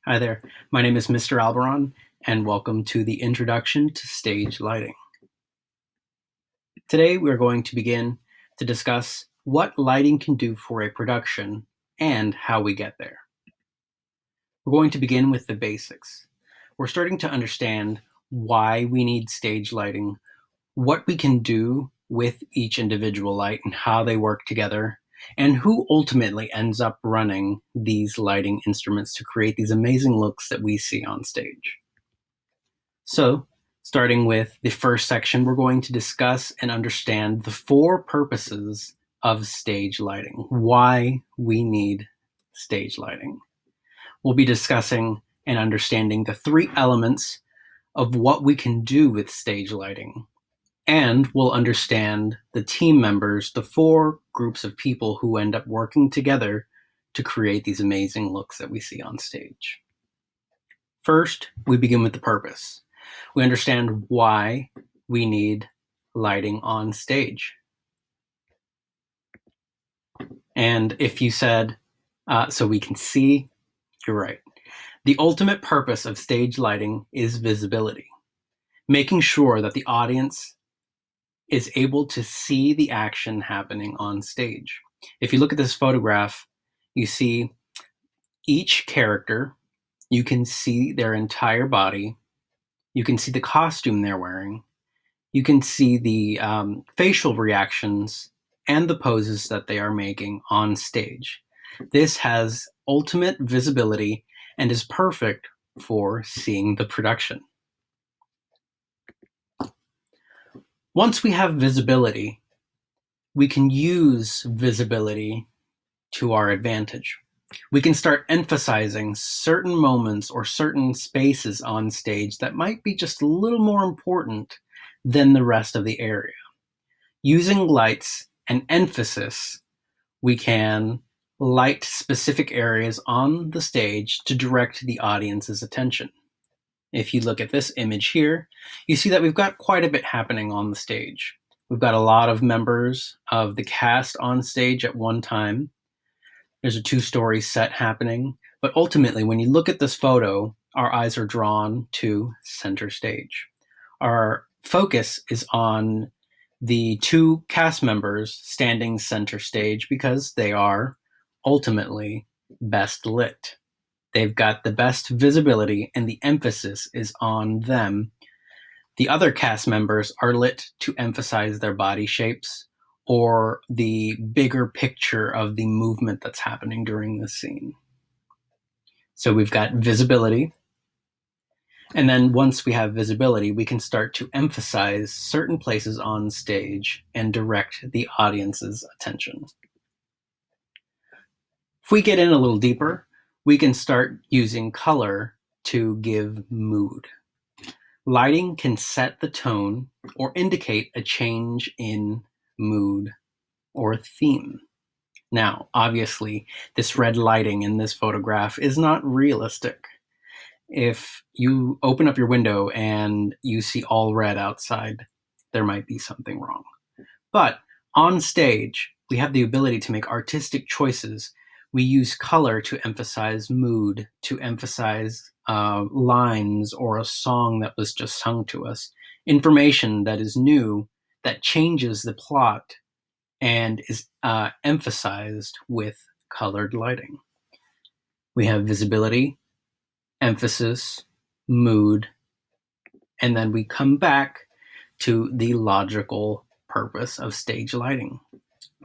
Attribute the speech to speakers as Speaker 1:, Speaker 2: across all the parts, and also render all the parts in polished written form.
Speaker 1: Hi there. My name is Mr. Alberon, and welcome to the Introduction to Stage Lighting. Today, we're going to begin to discuss what lighting can do for a production and how we get there. We're going to begin with the basics. We're starting to understand why we need stage lighting, what we can do with each individual light and how they work together, and who ultimately ends up running these lighting instruments to create these amazing looks that we see on stage. So, starting with the first section, we're going to discuss and understand the four purposes of stage lighting, why we need stage lighting. We'll be discussing and understanding the three elements of what we can do with stage lighting. And we'll understand the team members, the four groups of people who end up working together to create these amazing looks that we see on stage. First, we begin with the purpose. We understand why we need lighting on stage. And if you said, so we can see, you're right. The ultimate purpose of stage lighting is visibility, making sure that the audience is able to see the action happening on stage. If you look at this photograph, you see each character, you can see their entire body, you can see the costume they're wearing, you can see the facial reactions and the poses that they are making on stage. This has ultimate visibility and is perfect for seeing the production. Once we have visibility, we can use visibility to our advantage. We can start emphasizing certain moments or certain spaces on stage that might be just a little more important than the rest of the area. Using lights and emphasis, we can light specific areas on the stage to direct the audience's attention. If you look at this image here, you see that we've got quite a bit happening on the stage. We've got a lot of members of the cast on stage at one time. There's a two-story set happening, but ultimately, when you look at this photo, our eyes are drawn to center stage. Our focus is on the two cast members standing center stage because they are ultimately best lit. They've got the best visibility and the emphasis is on them. The other cast members are lit to emphasize their body shapes or the bigger picture of the movement that's happening during the scene. So we've got visibility. And then once we have visibility, we can start to emphasize certain places on stage and direct the audience's attention. If we get in a little deeper, we can start using color to give mood. Lighting can set the tone or indicate a change in mood or theme. Now, obviously, this red lighting in this photograph is not realistic. If you open up your window and you see all red outside, there might be something wrong. But on stage, we have the ability to make artistic choices. We use color to emphasize mood, to emphasize lines or a song that was just sung to us, information that is new, that changes the plot and is emphasized with colored lighting. We have visibility, emphasis, mood, and then we come back to the logical purpose of stage lighting.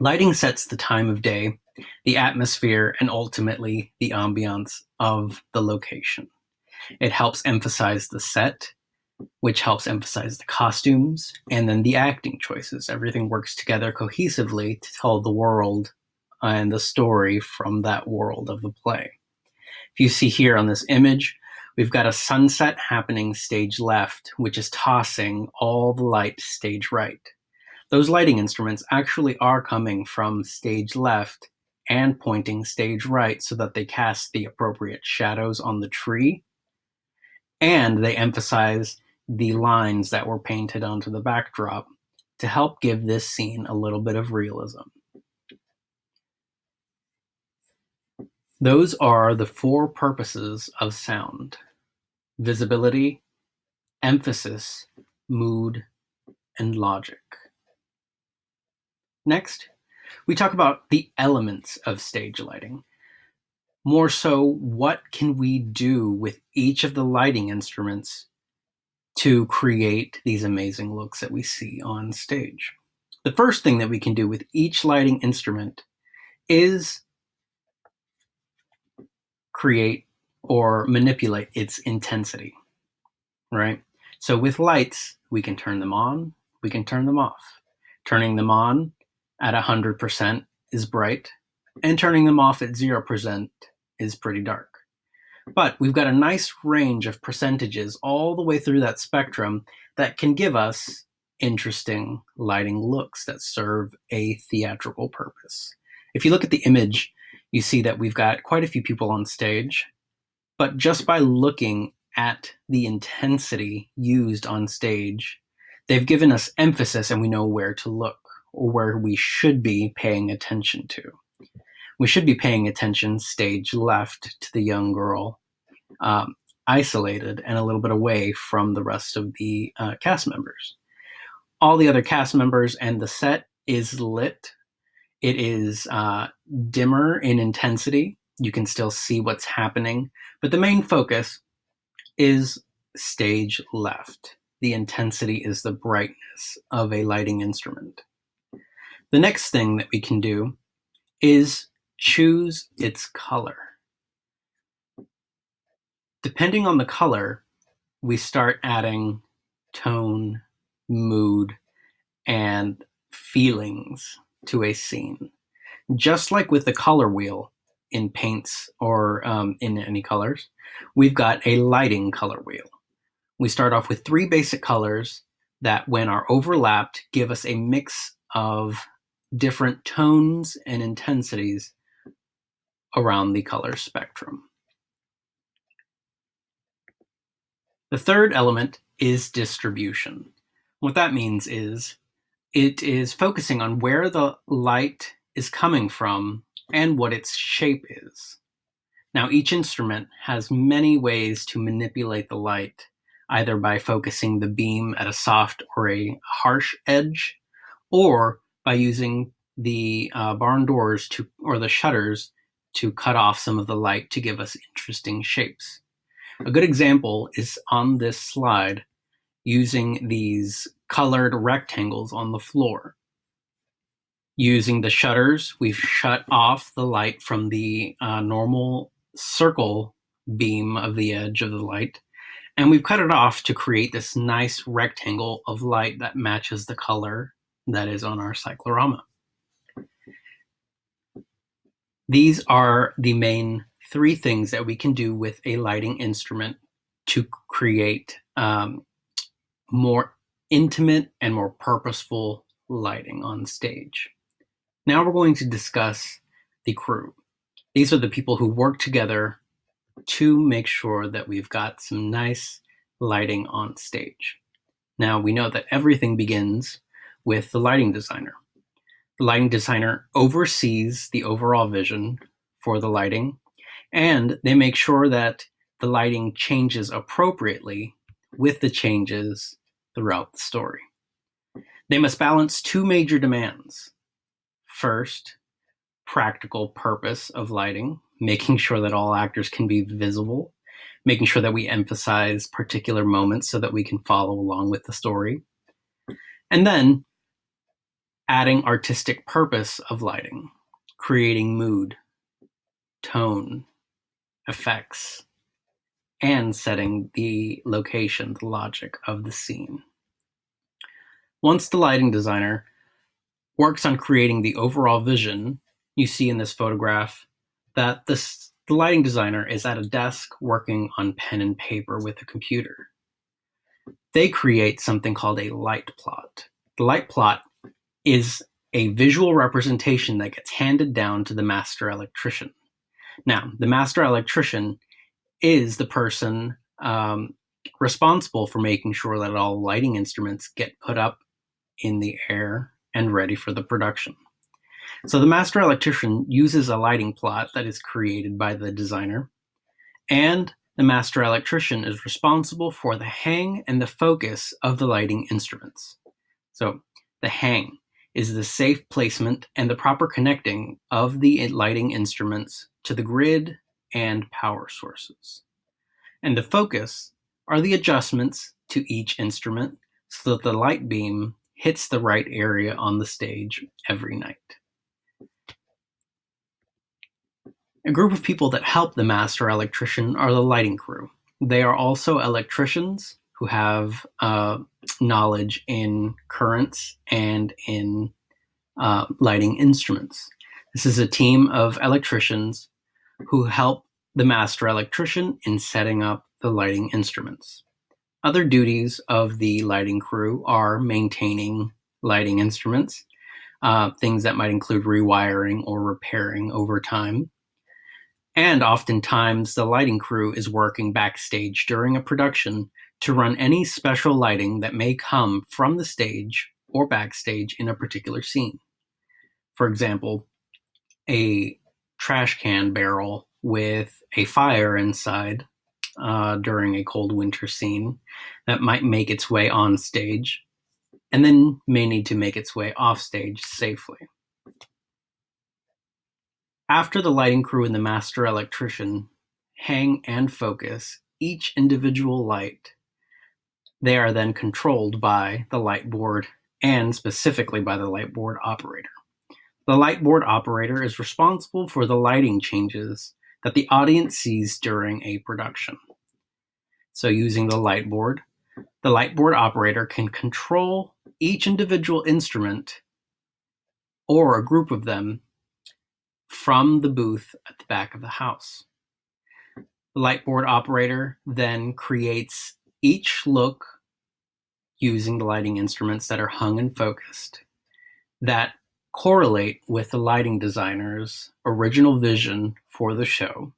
Speaker 1: Lighting sets the time of day, the atmosphere, and ultimately the ambiance of the location. It helps emphasize the set, which helps emphasize the costumes, and then the acting choices. Everything works together cohesively to tell the world and the story from that world of the play. If you see here on this image, we've got a sunset happening stage left, which is tossing all the light stage right. Those lighting instruments actually are coming from stage left and pointing stage right so that they cast the appropriate shadows on the tree, and they emphasize the lines that were painted onto the backdrop to help give this scene a little bit of realism. Those are the four purposes of sound: visibility, emphasis, mood, and logic. Next, we talk about the elements of stage lighting. More so, what can we do with each of the lighting instruments to create these amazing looks that we see on stage? The first thing that we can do with each lighting instrument is create or manipulate its intensity, right? So with lights, we can turn them on, we can turn them off. Turning them on at 100% is bright, and turning them off at 0% is pretty dark. But we've got a nice range of percentages all the way through that spectrum that can give us interesting lighting looks that serve a theatrical purpose. If you look at the image, you see that we've got quite a few people on stage, but just by looking at the intensity used on stage, they've given us emphasis and we know where to look or where we should be paying attention to. We should be paying attention stage left to the young girl, isolated and a little bit away from the rest of the cast members. All the other cast members and the set is lit. It is dimmer in intensity. You can still see what's happening, but the main focus is stage left. The intensity is the brightness of a lighting instrument. The next thing that we can do is choose its color. Depending on the color, we start adding tone, mood, and feelings to a scene. Just like with the color wheel in paints or in any colors, we've got a lighting color wheel. We start off with three basic colors that, when are overlapped, give us a mix of different tones and intensities around the color spectrum. The third element is distribution. What that means is it is focusing on where the light is coming from and what its shape is. Now, each instrument has many ways to manipulate the light, either by focusing the beam at a soft or a harsh edge, or by using the barn doors or the shutters to cut off some of the light to give us interesting shapes. A good example is on this slide, using these colored rectangles on the floor. Using the shutters, we've shut off the light from the normal circle beam of the edge of the light, and we've cut it off to create this nice rectangle of light that matches the color that is on our cyclorama. These are the main three things that we can do with a lighting instrument to create more intimate and more purposeful lighting on stage. Now we're going to discuss the crew. These are the people who work together to make sure that we've got some nice lighting on stage. Now, we know that everything begins with the lighting designer. The lighting designer oversees the overall vision for the lighting, and they make sure that the lighting changes appropriately with the changes throughout the story. They must balance two major demands. First, practical purpose of lighting, making sure that all actors can be visible, making sure that we emphasize particular moments so that we can follow along with the story. And then adding artistic purpose of lighting, creating mood, tone, effects, and setting the location, the logic of the scene. Once the lighting designer works on creating the overall vision, you see in this photograph that the lighting designer is at a desk working on pen and paper with a computer. They create something called a light plot. The light plot is a visual representation that gets handed down to the master electrician. Now, the master electrician is the person responsible for making sure that all lighting instruments get put up in the air and ready for the production. So the master electrician uses a lighting plot that is created by the designer, and the master electrician is responsible for the hang and the focus of the lighting instruments. So the hang is the safe placement and the proper connecting of the lighting instruments to the grid and power sources. And the focus are the adjustments to each instrument so that the light beam hits the right area on the stage every night. A group of people that help the master electrician are the lighting crew. They are also electricians who have knowledge in currents and in lighting instruments. This is a team of electricians who help the master electrician in setting up the lighting instruments. Other duties of the lighting crew are maintaining lighting instruments, things that might include rewiring or repairing over time. And oftentimes, the lighting crew is working backstage during a production to run any special lighting that may come from the stage or backstage in a particular scene. For example, a trash can barrel with a fire inside during a cold winter scene that might make its way on stage and then may need to make its way off stage safely. After the lighting crew and the master electrician hang and focus each individual light, they are then controlled by the light board and specifically by the light board operator. The light board operator is responsible for the lighting changes that the audience sees during a production. So using the light board operator can control each individual instrument or a group of them from the booth at the back of the house. The light board operator then creates each look using the lighting instruments that are hung and focused that correlate with the lighting designer's original vision for the show.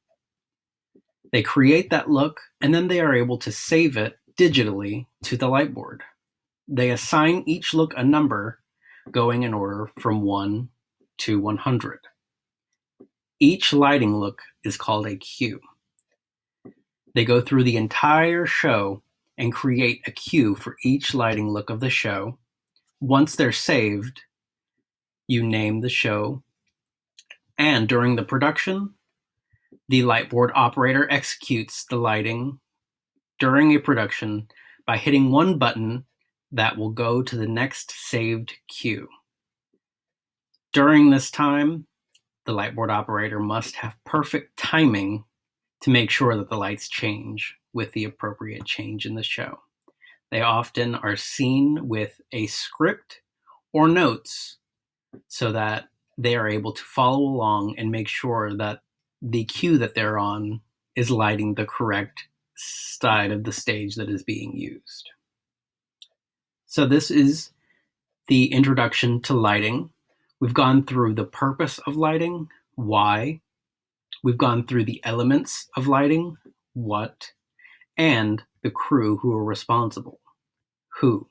Speaker 1: They create that look and then they are able to save it digitally to the light board. They assign each look a number going in order from 1 to 100. Each lighting look is called a cue. They go through the entire show and create a cue for each lighting look of the show. Once they're saved, you name the show, and during the production, the light board operator executes the lighting during a production by hitting one button that will go to the next saved cue. During this time, the light board operator must have perfect timing to make sure that the lights change with the appropriate change in the show. They often are seen with a script or notes so that they are able to follow along and make sure that the cue that they're on is lighting the correct side of the stage that is being used. So this is the introduction to lighting. We've gone through the purpose of lighting, why. We've gone through the elements of lighting, what, and the crew who are responsible, who.